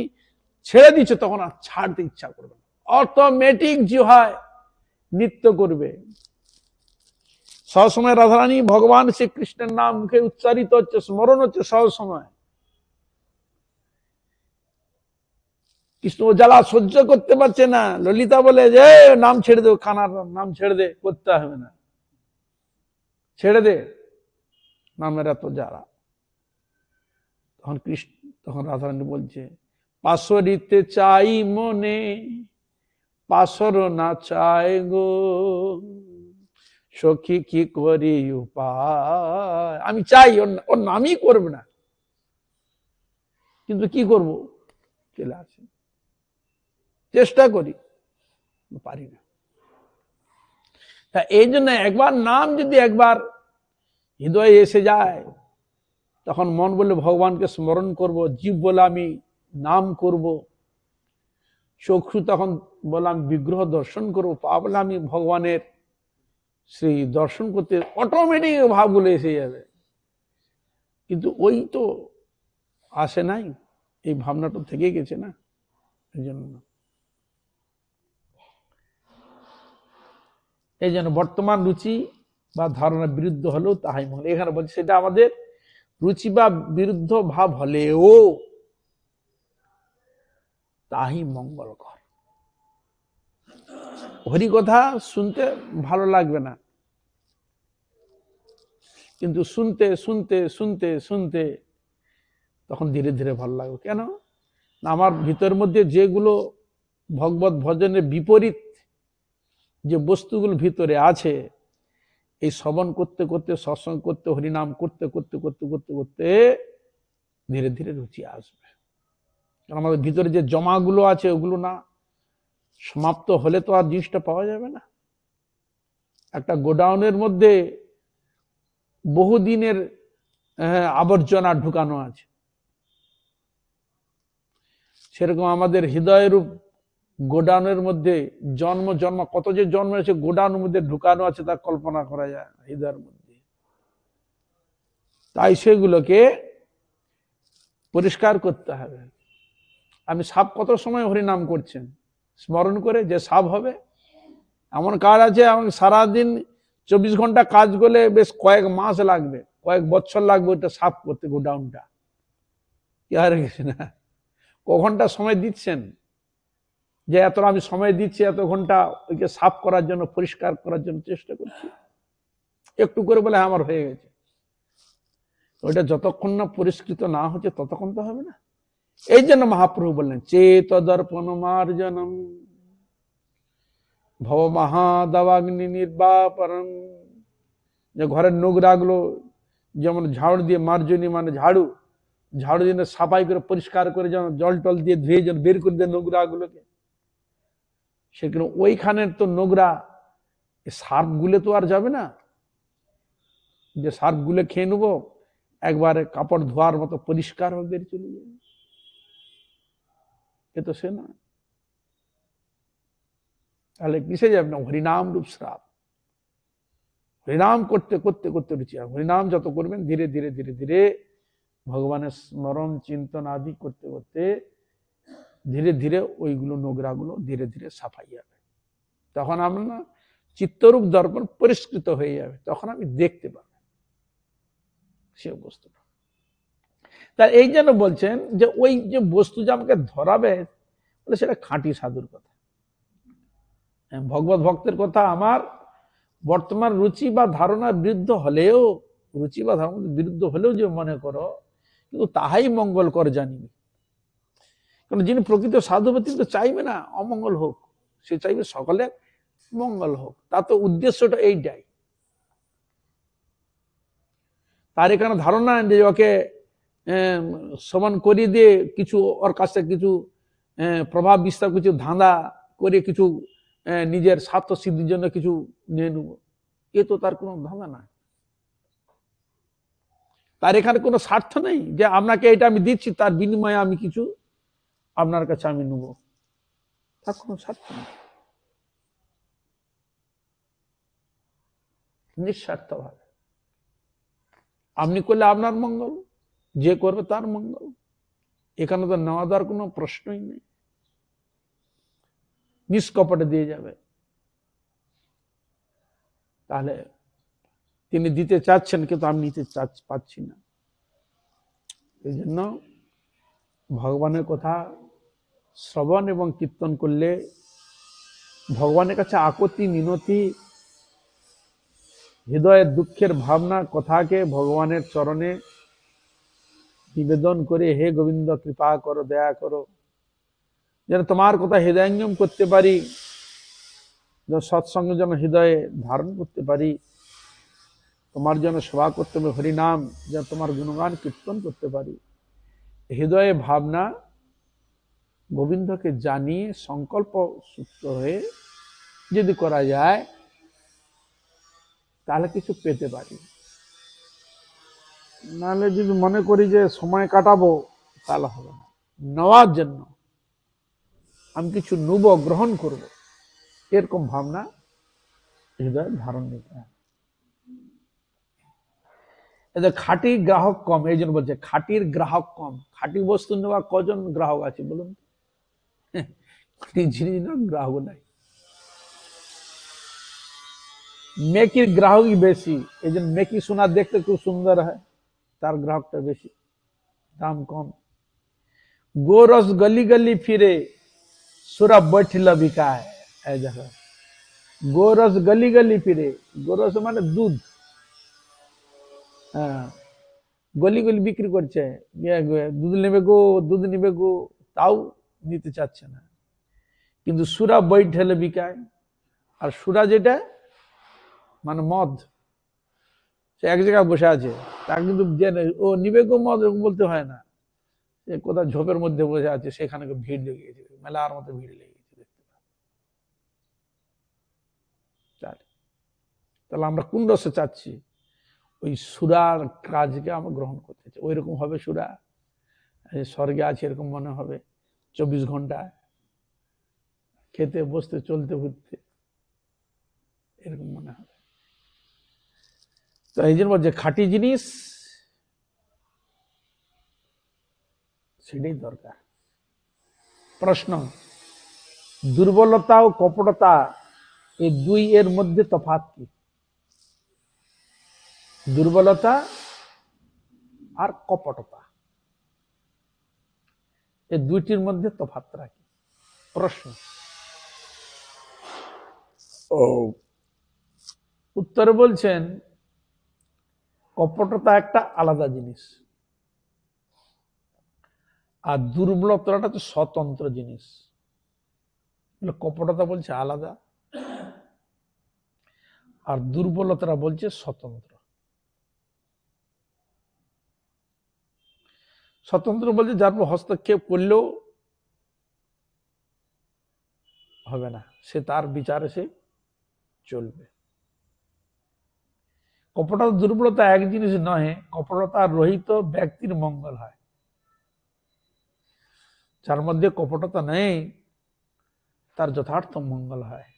ছেড়ে দিচ্ছ তখন আর ছাড়তে ইচ্ছা করবে না, অটোমেটিক জিহ্বায় নৃত্য করবে। সবসময় রাধারানী ভগবান শ্রীকৃষ্ণের নাম মুখে উচ্চারিত হচ্ছে, স্মরণ হচ্ছে সবসময়। কৃষ্ণ জ্বালা সহ্য করতে পারছে না, ললিতা বলে যে নাম ছেড়ে দে, খানার নাম ছেড়ে দে, করতে হবে না, ছেড়ে দে নামের এত জ্বালা। তখন কৃষ্ণ তখন রাধারানী বলছে পাশরিতে চাই মনে, পাশর না চাই গো, সখী কি করি উপায়। আমি চাই ওর নামই করবে না, কিন্তু কি করব, চলে আসে, চেষ্টা করি, পারি না। তা এই জন্য একবার নাম যদি একবার হৃদয়ে এসে যায়, তখন মন বলে ভগবানকে স্মরণ করব, জীব বলে আমি নাম করব, চক্ষু তখন বললাম বিগ্রহ দর্শন করবো, পা বলে আমি ভগবানের সেই দর্শন করতে, অটোমেটিক ভাবগুলো এসে যাবে। কিন্তু ওই তো আসে নাই, এই ভাবনাটা থেকে গেছে না, এই জন্য। এই জন্য বর্তমান রুচি বা ধারণা বিরুদ্ধ হলেও তাহাই মঙ্গল। এখানে বলছে সেটা আমাদের রুচি বা বিরুদ্ধ ভাব হলেও তাহি মঙ্গলকর। হরিকথা শুনতে ভালো লাগবে না, কিন্তু শুনতে শুনতে শুনতে শুনতে তখন ধীরে ধীরে ভালো লাগবে। কেন না, আমার ভিতরের মধ্যে যেগুলো ভগবত ভজনের বিপরীত যে বস্তুগুলো ভিতরে আছে, এই শ্রবণ করতে করতে, সৎসঙ্গ করতে, হরিনাম করতে করতে করতে করতে করতে ধীরে ধীরে রুচি আসবে। কারণ আমাদের ভিতরে যে জমাগুলো আছে ওগুলো না সমাপ্ত হলে তো আর জিনিসটা পাওয়া যাবে না। একটা গোডাউনের মধ্যে বহুদিনের আবর্জনা ঢুকানো আছে, সেরকম আমাদের হৃদয়রূপ গোডাউনের মধ্যে জন্ম জন্ম কত যে জন্ম আছে গোডাউনের মধ্যে ঢুকানো আছে তা কল্পনা করা যায় না হৃদয়ের মধ্যে। তাই সেগুলোকে পরিষ্কার করতে হবে। আমি সাপ কত সময় হরিনাম করছেন স্মরণ করে যে সাপ হবে, এমন কাজ আছে এমন সারাদিন 24 ঘন্টা কাজ করলে বেশ কয়েক মাস লাগবে, কয়েক বছর লাগবে ওটা সাফ করতে গোডাউনটা। কি আর কিছু না, ক ঘন্টা সময় দিচ্ছেন যে এত আমি সময় দিচ্ছি, এত ঘন্টা ওইকে সাফ করার জন্য, পরিষ্কার করার জন্য চেষ্টা করছি, একটু করে বলে আমার হয়ে গেছে। ওইটা যতক্ষণ না পরিষ্কৃত না হচ্ছে ততক্ষণ তো হবে না। এই জন্য মহাপ্রভু বললেন চেত দর্পণ মার্জনম ভব মহাদাবাগ্নি নির্বাপরম। যে ঘরের নোংরা গুলো যেমন ঝাড়ু দিয়ে, মার্জনী মানে ঝাড়ু, ঝাড়ু দিয়ে সাফাই করে পরিষ্কার করে যেন জল টল দিয়ে ধুয়ে যেন বের করে দেয় নোংরা গুলোকে, সেখানে ওইখানের তো নোংরা সার্ফ গুলে তো আর যাবে না, যে সার্ফ গুলে খেয়ে নেবো একবারে কাপড় ধোয়ার মতো পরিষ্কার হবে বের চলে যাবে, এ তো সে না। তাহলে কিসে যাবে না, হরিনাম রূপ শ্রাপ। হরিনাম করতে করতে করতে রুচি হবে। হরিনাম যত করবেন ধীরে ধীরে ধীরে ধীরে ভগবানের স্মরণ চিন্তন আদি করতে করতে ধীরে ধীরে ওইগুলো নোংরা গুলো ধীরে ধীরে সাফাই যাবে। তখন আমরা না চিত্তরূপ দর্পণ পরিষ্কৃত হয়ে যাবে, তখন আমি দেখতে পাবো সে বস্তুটা। তা এই জন্য বলছেন যে ওই যে বস্তু যে আমাকে ধরাবে বলে সেটা খাঁটি সাধুর কথা, ভগবত ভক্তের কথা। আমার বর্তমান রুচি বা ধারণার বিরুদ্ধ হলেও, রুচি বা ধারণার বিরুদ্ধ হলেও যে মনে করো, কিন্তু তাহাই মঙ্গল কর জানিবে। কারণ যিনি প্রকৃত সাধুবাদ তিনি তো চাইবে না অমঙ্গল হোক, সে চাইবে সকলের মঙ্গল হোক। তার তো উদ্দেশ্যটা এইটাই। তার এখানে ধারণা যে ওকে সমান করিয়ে দিয়ে কিছু ওর কাছে কিছু প্রভাব বিস্তার, কিছু ধাঁধা করে কিছু নিজের স্বার্থ সিদ্ধির জন্য কিছু নিয়ে নেব, এ তো তার কোনো ধাঁধা না। তার এখানে কোনো স্বার্থ নেই যে আপনাকে এটা আমি দিচ্ছি তার বিনিময়ে আমি কিছু আপনার কাছে আমি নেব, তার কোনো স্বার্থ নেই। নিঃস্বার্থ ভাবে আপনি করলে আপনার মঙ্গল, যে করবে তার মঙ্গল, এখানে তো নেওয়া দেওয়ার কোনো প্রশ্নই নেই, নিষ্কপটে দিয়ে যাবে। তাহলে তিনি দিতে চাচ্ছেন কিন্তু আমি নিতে পাচ্ছি না। এই জন্য ভগবানের কথা শ্রবণ এবং কীর্তন করলে ভগবানের কাছে আকুতি মিনতি, হৃদয়ের দুঃখের ভাবনা কথাকে ভগবানের চরণে নিবেদন করে, হে গোবিন্দ কৃপা করো, দয়া করো, যেন তোমার কথা হৃদয়ঙ্গম করতে পারি, যেন সৎসঙ্গ যেন হৃদয়ে ধারণ করতে পারি, তোমার জন্য সেবা করতে হবে, হরিনাম যেন তোমার গুণগান কীর্তন করতে পারি। হৃদয়ে ভাবনা গোবিন্দকে জানিয়ে সংকল্প সুস্থ হয়ে যদি করা যায় তাহলে কিছু পেতে পারি। নাহলে যদি মনে করি যে সময় কাটাবো তাহলে হবে না। নেওয়ার জন্য আমি কিছু নেব, গ্রহণ করব, এরকম ভাবনা হৃদয়ে ধারণ নিতে হয়। এদের খাঁটি গ্রাহক কম, এই জন্য বলছে খাঁটির গ্রাহক কম। খাঁটি বস্তু নেওয়া কজন গ্রাহক আছে বলুন? খাঁটি জিনিস না গ্রাহক নাই। মেকির গ্রাহকই বেশি, এই জন্য মেকি সোনা দেখতে খুব সুন্দর হয়, তার গ্রাহকটা বেশি, দাম কম। গোরস গলি গলি ফিরে সুরা बैठिला बिकाय, এই দেখো গোরস গলি গলি ফিরে, গোরস মানে দুধ, হ্যাঁ, গলি গলি বিক্রি করছে, দুধ নেবে গো, দুধ নেবে গো, তাও নিতে চাচ্ছে না। কিন্তু সুরা বই ঠেলে বিকায়। আর সুরা যেটা মানে মদ, সে এক জায়গায় বসে আছে, তা কিন্তু ও নিবে গো মদ বলতে হয় না, সে কোথাও ঝোপের মধ্যে বসে আছে, সেখানে ভিড় লেগে গেছে, মেলার মতো ভিড় লেগে গেছে দেখতে। তাহলে আমরা কোন রসে চাচ্ছি? ওই সুরার কাজকে আমরা গ্রহণ করতে চাই। ওই রকম হবে সুরা, স্বর্গে আছে এরকম মনে হবে, 24 ঘন্টা খেতে বসতে চলতে ফিরতে এরকম মনে হবে। তো এই জন্য যে খাঁটি জিনিস সেটাই দরকার। প্রশ্ন, দুর্বলতা ও কপটতা এই দুই এর মধ্যে তফাৎ কি? দুর্বলতা আর কপটতা এই দুইটির মধ্যে তফাৎটা কি? প্রশ্ন। ও উত্তরে বলছেন, কপটতা একটা আলাদা জিনিস, আর দুর্বলতাটা তো স্বতন্ত্র জিনিস। কপটতা বলছে আলাদা, আর দুর্বলতারা বলছে স্বতন্ত্র। স্বতন্ত্র বলছে যার উপর হস্তক্ষেপ করলেও হবে না, সে তার বিচারে সে চলবে। কপটতা দুর্বলতা এক জিনিস নয়, কপটতা রহিত ব্যক্তির মঙ্গল হয়। যার মধ্যে কপটতা নেই তার যথার্থ মঙ্গল হয়,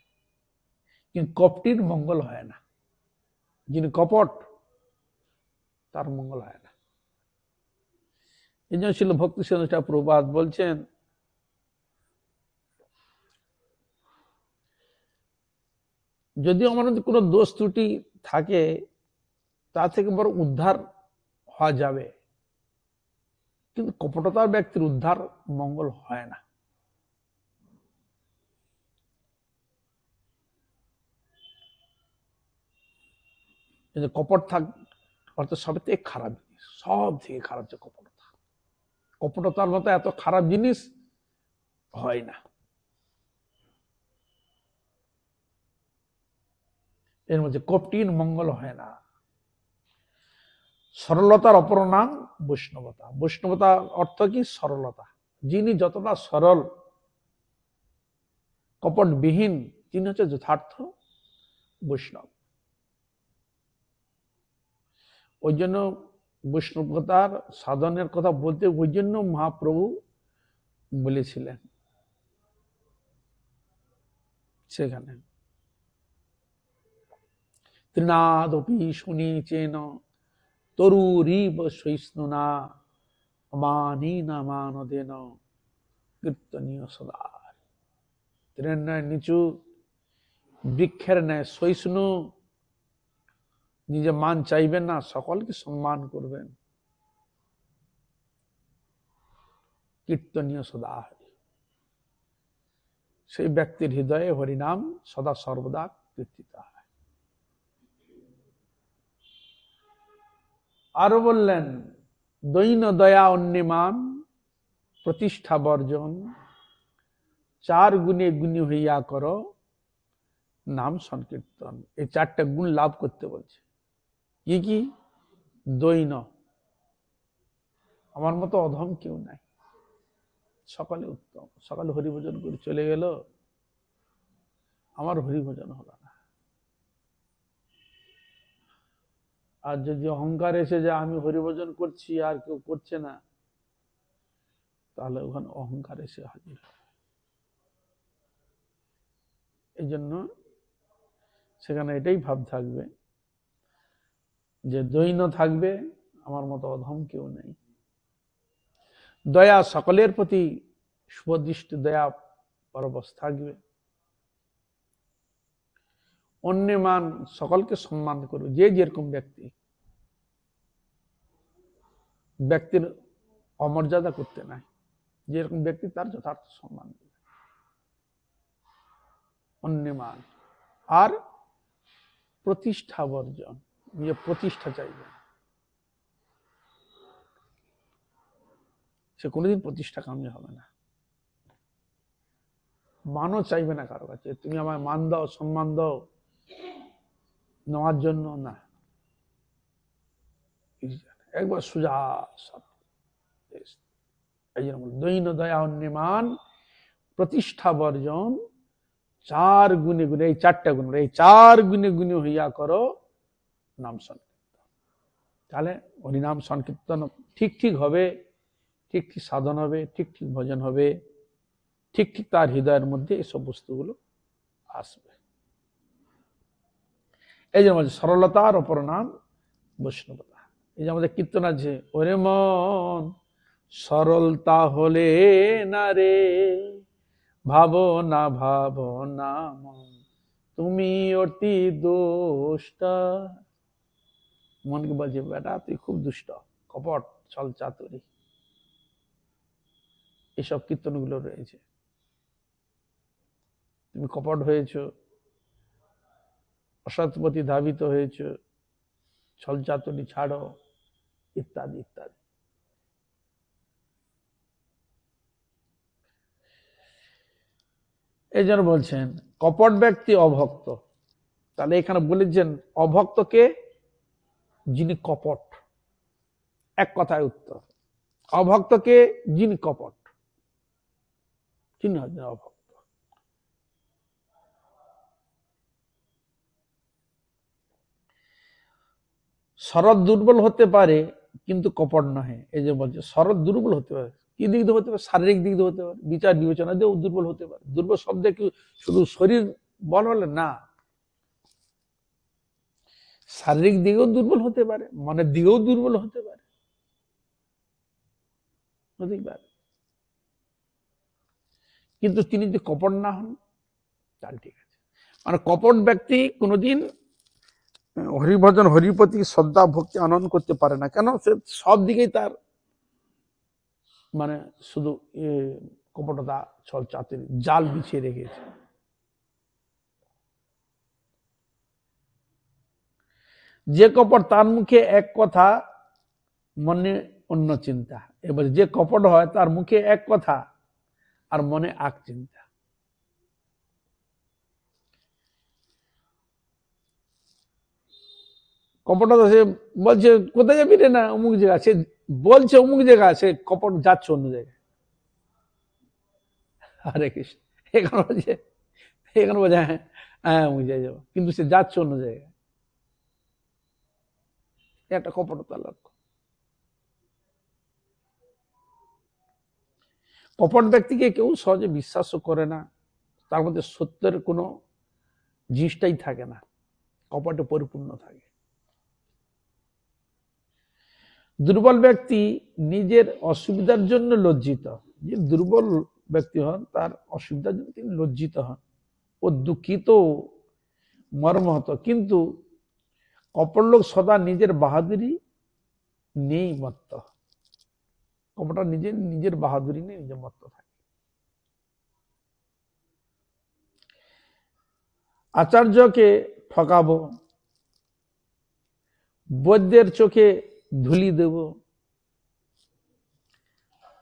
কিন্তু কপটির মঙ্গল হয় না। যিনি কপট তার মঙ্গল হয় না। এই জন্য ছিল ভক্তি সিদ্ধান্ত প্রভুপাদ বলছেন, যদিও আমার মধ্যে কোনো দোষ ত্রুটি থাকে, তা থেকে বড় উদ্ধার হওয়া যাবে, কিন্তু কপটতার ব্যক্তির উদ্ধার মঙ্গল হয় না। কপট থাক অর্থাৎ সব থেকে খারাপ জিনিস, সব থেকে খারাপ যে কপটতা। কপটতার মতো এত খারাপ জিনিস হয় না। এর মধ্যে কপটির মঙ্গল হয় না। সরলতার অপর নাম বৈষ্ণবতা। বৈষ্ণবতা অর্থ কি? সরলতা। যিনি যতটা সরল, কপটবিহীন, তিনি হচ্ছে যথার্থ বৈষ্ণব। ওই জন্য বৈষ্ণবতার সাধনের কথা বলতে ওই জন্য মহাপ্রভু বলেছিলেন সেখানে, ত্রিনাদপি শুনিচেন তরুরিব সহিষ্ণুনা মানিনা মানদেন কীর্তনীয় সদা। তৃণের ন্যায় নিচু, বৃক্ষের ন্যায় সহিষ্ণু, নিজে মান চাইবেন না, সকলকে সম্মান করবেন। কীর্তনীয় সদা, সেই ব্যক্তির হৃদয়ে হরিনাম সদা সর্বদা কীর্তিত হয়। আরো বললেন, দৈন দয়া অন্যমান প্রতিষ্ঠা বর্জন, চার গুণে গুণী হইয়া করো নাম সংকীর্তন। এই চারটা গুণ লাভ করতে বলছে। কি কি? দৈন, আমার মতো অধম কেউ নাই, সকালে উত্তম, সকালে হরিভোজন করে চলে গেল, আমার হরিভোজন হলো না। আর যদি অহংকার এসে যায় আমি হরিভোজন করছি আর কেউ করছে না, তাহলে ওখানে অহংকার এসে হাজির হয়। এই জন্য সেখানে এটাই ভাব থাকবে যে দৈন্য থাকবে, আমার মতো অধম কেউ নেই। দয়া, সকলের প্রতি শুভদৃষ্টি দয়া পরবশ থাকবে। অন্যমান, সকলকে সম্মান করবে, যে যেরকম ব্যক্তি, ব্যক্তির অমর্যাদা করতে নাই, যেরকম ব্যক্তি তার যথার্থ সম্মান দেবে। অন্যমান, আর প্রতিষ্ঠা বর্জন, নিজে প্রতিষ্ঠা চাইবে, সে কোনোদিন প্রতিষ্ঠা কামী হবে না। মানও চাইবে না কারো কাছে, তুমি আমায় মান দাও, সম্মান দাও নেওয়ার জন্য না, একবার সুজা সব। এই জন্য দৈন দয়া অন্যমান প্রতিষ্ঠা বর্জন, চার গুণে গুণে, এই চারটা গুণ, এই চার গুণে গুণে হইয়া করো নাম সংকীর্তন। তাহলে হরিনাম সংকীর্তন ঠিক ঠিক হবে, ঠিক ঠিক সাধন হবে, ঠিক ঠিক ভজন হবে, ঠিক ঠিক তার হৃদয়ের মধ্যে এসব বস্তুগুলো আসবে। এই যে আমাদের সরলতার অপর নাম বৈষ্ণবতা। এই যে আমাদের কীর্তন আছে, ওরে মন সরলতা হলে না রে, ভাবনা ভাবনা মন তুমি অতি দুষ্ট। মনকে বলছে, বেটা তুই খুব দুষ্ট, কপট, ছল চাতুরি, এসব কীর্তনগুলো রয়েছে। তুমি কপট হয়েছ, অসৎ প্রতি ধাবিত হয়েছ, ছল চাতুরি ছাড়ো, ইত্যাদি ইত্যাদি। এই জন্য বলছেন কপট ব্যক্তি অভক্ত। তাহলে এখানে বলেছেন অভক্তকে, যিনি কপট। এক কথায় উত্তর, অভক্তকে যিনি কপট, তিনি হচ্ছেন অভক্ত। শরৎ দুর্বল হতে পারে কিন্তু কপট নহে। এই যে বলছে শরৎ দুর্বল হতে পারে, কি দিক দিয়ে হতে পারে? শারীরিক দিক দিয়ে হতে পারে, বিচার বিবেচনা দিয়েও দুর্বল হতে পারে। দুর্বল শব্দে কি শুধু শরীর বল হলে না, শারীরিক দিকেও দুর্বল হতে পারে, মনের দিকেও দুর্বল হতে পারে, হতেই পারে। কিন্তু তিনি যদি কপট না হন তাহলে ঠিক আছে। মানে কপট ব্যক্তি কোনোদিন হরিভজন, হরিপতি শ্রদ্ধা ভক্তি আনয়ন করতে পারে না। কেন? সে সব দিকেই তার মানে শুধু কপটতা, ছল চাতুরি জাল বিছিয়ে রেখেছে। যে কপট তার মুখে এক কথা, মনে অন্য চিন্তা। এবার যে কপট হয় তার মুখে এক কথা আর মনে এক চিন্তা। কপটতা, সে বলছে কোথায় যাবি রে, না অমুক জায়গা, সে বলছে অমুক জায়গা, সে কপট যাচ্ছে অন্য জায়গায়। হরে কৃষ্ণ। এখানে বলছে, এখানে বলছে হ্যাঁ হ্যাঁ অমুক জায়গায় যাবো, কিন্তু সে যাচ্ছে অন্য জায়গায়। একটা কপটতার লক্ষ্য। কপট ব্যক্তিকে কেউ সহজে বিশ্বাসও করে না, তার মধ্যে সত্যের কোনো জিনিসটাই থাকে না, কপটে পরিপূর্ণ থাকে। দুর্বল ব্যক্তি নিজের অসুবিধার জন্য লজ্জিত। যে দুর্বল ব্যক্তি হন তার অসুবিধার জন্য তিনি লজ্জিত হন ও দুঃখিত, মর্মাহত। কিন্তু কপট লোক সদা নিজের বাহাদুরি নেই মত্ত। কপটা নিজের বাহাদুরি নেই, নিজের মত্ত থাকে। আচার্যকে ঠকাবো, বৈদ্যের চোখে ধুলি দেব।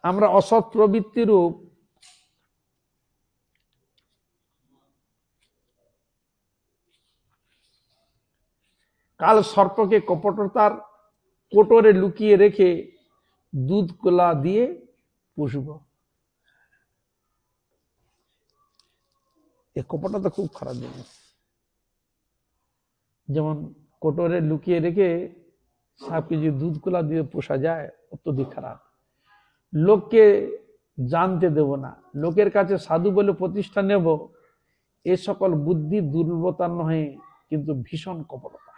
আমরা অসৎ প্রবৃত্তিরূপ কাল সর্পকে কপটতার কোটরে লুকিয়ে রেখে দুধ কোলা দিয়ে পুষব। এই কপটতা খুব খারাপ জিনিস। যেমন কোটরে লুকিয়ে রেখে সাপকে যে দুধ কোলা দিয়ে পোষা যায়, অত্যধিক খারাপ। লোককে জানতে দেব না, লোকের কাছে সাধু বলে প্রতিষ্ঠা নেব, এ সকল বুদ্ধি দুর্বলতা নহে কিন্তু ভীষণ কপটতা।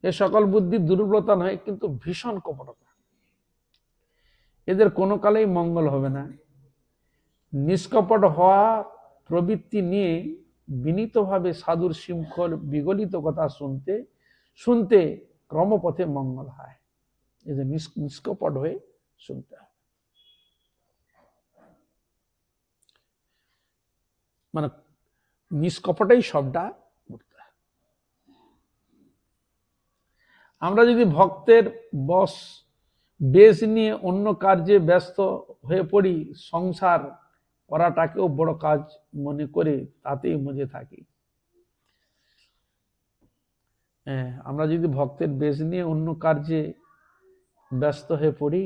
এ সকল বুদ্ধি দুর্বলতা নয় কিন্তু ভীষণ কপটতা। এদের কোনো কালেই মঙ্গল হবে না। নিষ্কপট হওয়া প্রবৃত্তি নিয়ে বিনীতভাবে সাধুর শৃঙ্খল বিগলিত কথা শুনতে শুনতে ক্রমপথে মঙ্গল হয়। এই যে নিষ্কপট হয়ে শুনতে হয়। মানে নিষ্কপটেই সবটা করতে হয়। আমরা যদি ভক্তের বেশ নিয়ে অন্য কার্যে ব্যস্ত হয়ে পড়ি, সংসার করাটাকেও বড় কাজ মনে করে তাতেই মজে থাকি। আমরা যদি ভক্তের বেশ নিয়ে অন্য কার্যে ব্যস্ত হয়ে পড়ি,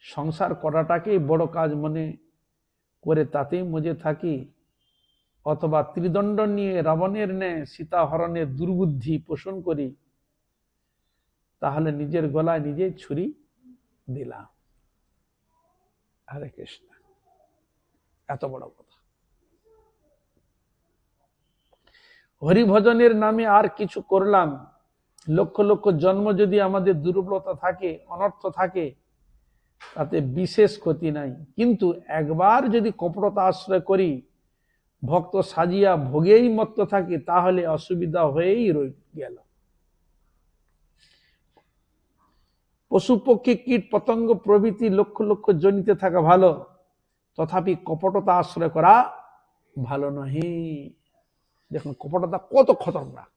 সংসার করাটাকেই বড় কাজ মনে করে তাতেই মজে থাকি, অথবা ত্রিদণ্ড নিয়ে রাবণের ন্যায় সীতা হরণের দুর্বুদ্ধি পোষণ করি, তাহলে নিজের গলায় নিজেই ছুরি দিলাম। হরে কৃষ্ণ। এত বড় কথা। হরিভজনের নামে আর কিছু করলাম, লক্ষ লক্ষ জন্ম যদি আমাদের দুর্বলতা থাকে, অনর্থ থাকে, তাতে বিশেষ ক্ষতি নাই। কিন্তু একবার যদি কপটতা আশ্রয় করি, ভক্ত সাজিয়া ভোগেই মত্ত থাকে, তাহলে অসুবিধা হয়েই রয়ে গেল। পশু পক্ষী কীট পতঙ্গ প্রভৃতি লক্ষ লক্ষ জনিতে থাকা ভালো, তথাপি কপটতা আশ্রয় করা ভালো নহে। দেখুন কপটতা কত খতরনাক,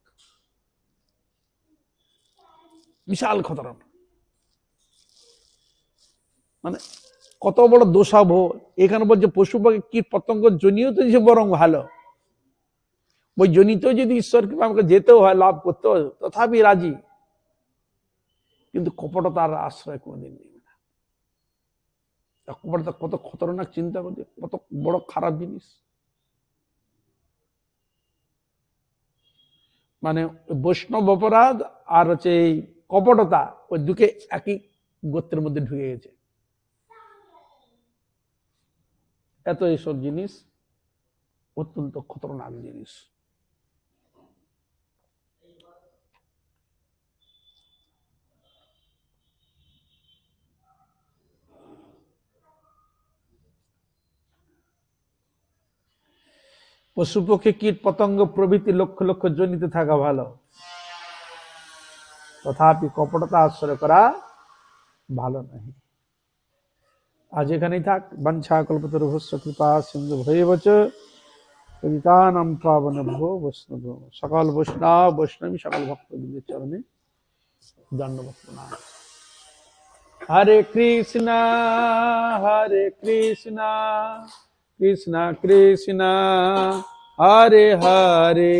বিশাল খতরনাক, মানে কত বড় দোষাভ। এখানে বলছে পশু পাখি কীট পতঙ্গ জনিত যে বরং ভালো, ওই জনিত যদি ঈশ্বর কৃপা আমাকে যেতেও হয়, লাভ করতেও হয়, তথাপি রাজি, কিন্তু কপটতার আশ্রয় কোনোদিন নেবে না। কপটতা কত খতরনাক, চিন্তা করছে কত বড় খারাপ জিনিস। মানে বৈষ্ণব অপরাধ আর হচ্ছে এই কপটতা, ওই দুকে একই গোত্রের মধ্যে ঢুকে গেছে। এত এইসব জিনিস অত্যন্ত খতরনাক জিনিস। পশু পক্ষী কীট পতঙ্গ প্রভৃতি লক্ষ লক্ষ জনিতে থাকা ভালো, তথাপি কপটতা আশ্রয় করা ভালো নয়। আজ এখানেই থাক। বাঞ্ছা কল্পতরুভ্যশ্চ কৃপা সিন্ধু ভৈবচ পতিতানাং পাবনেভ্যো বৈষ্ণবেভ্যো। সকল বৈষ্ণবী সকল ভক্তবৃন্দের চরণে দণ্ডবৎ প্রণাম। হরে কৃষ্ণ কৃষ্ণ কৃষ্ণ হরে হরে,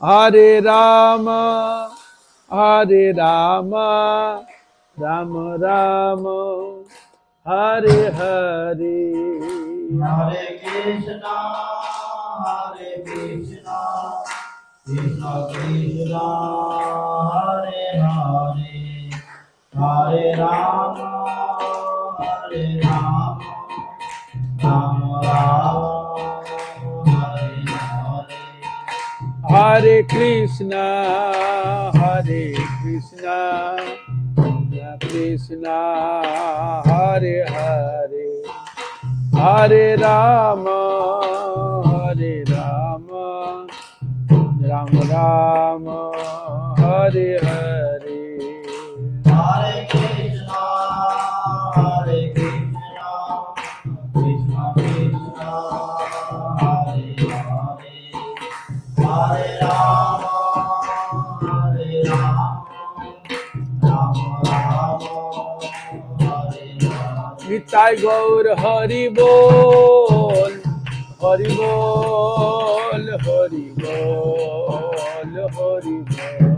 হরে রাম রাম রাম হরে হরে। হরে কৃষ্ণ কৃষ্ণ কৃষ্ণ হরে হরে, হরে রাম রাম রাম হরে হরে। হরে কৃষ্ণ কৃষ্ণ হরে হরে, হরে রাম রাম রাম হরে হরে। হরে কৃষ্ণ কৃষ্ণ কৃষ্ণ হরে হরে, হরে রাম রাম রাম হরে হরে। নিতাই গৌর হরি বল, হরি বল, হরি বল, হরি বল।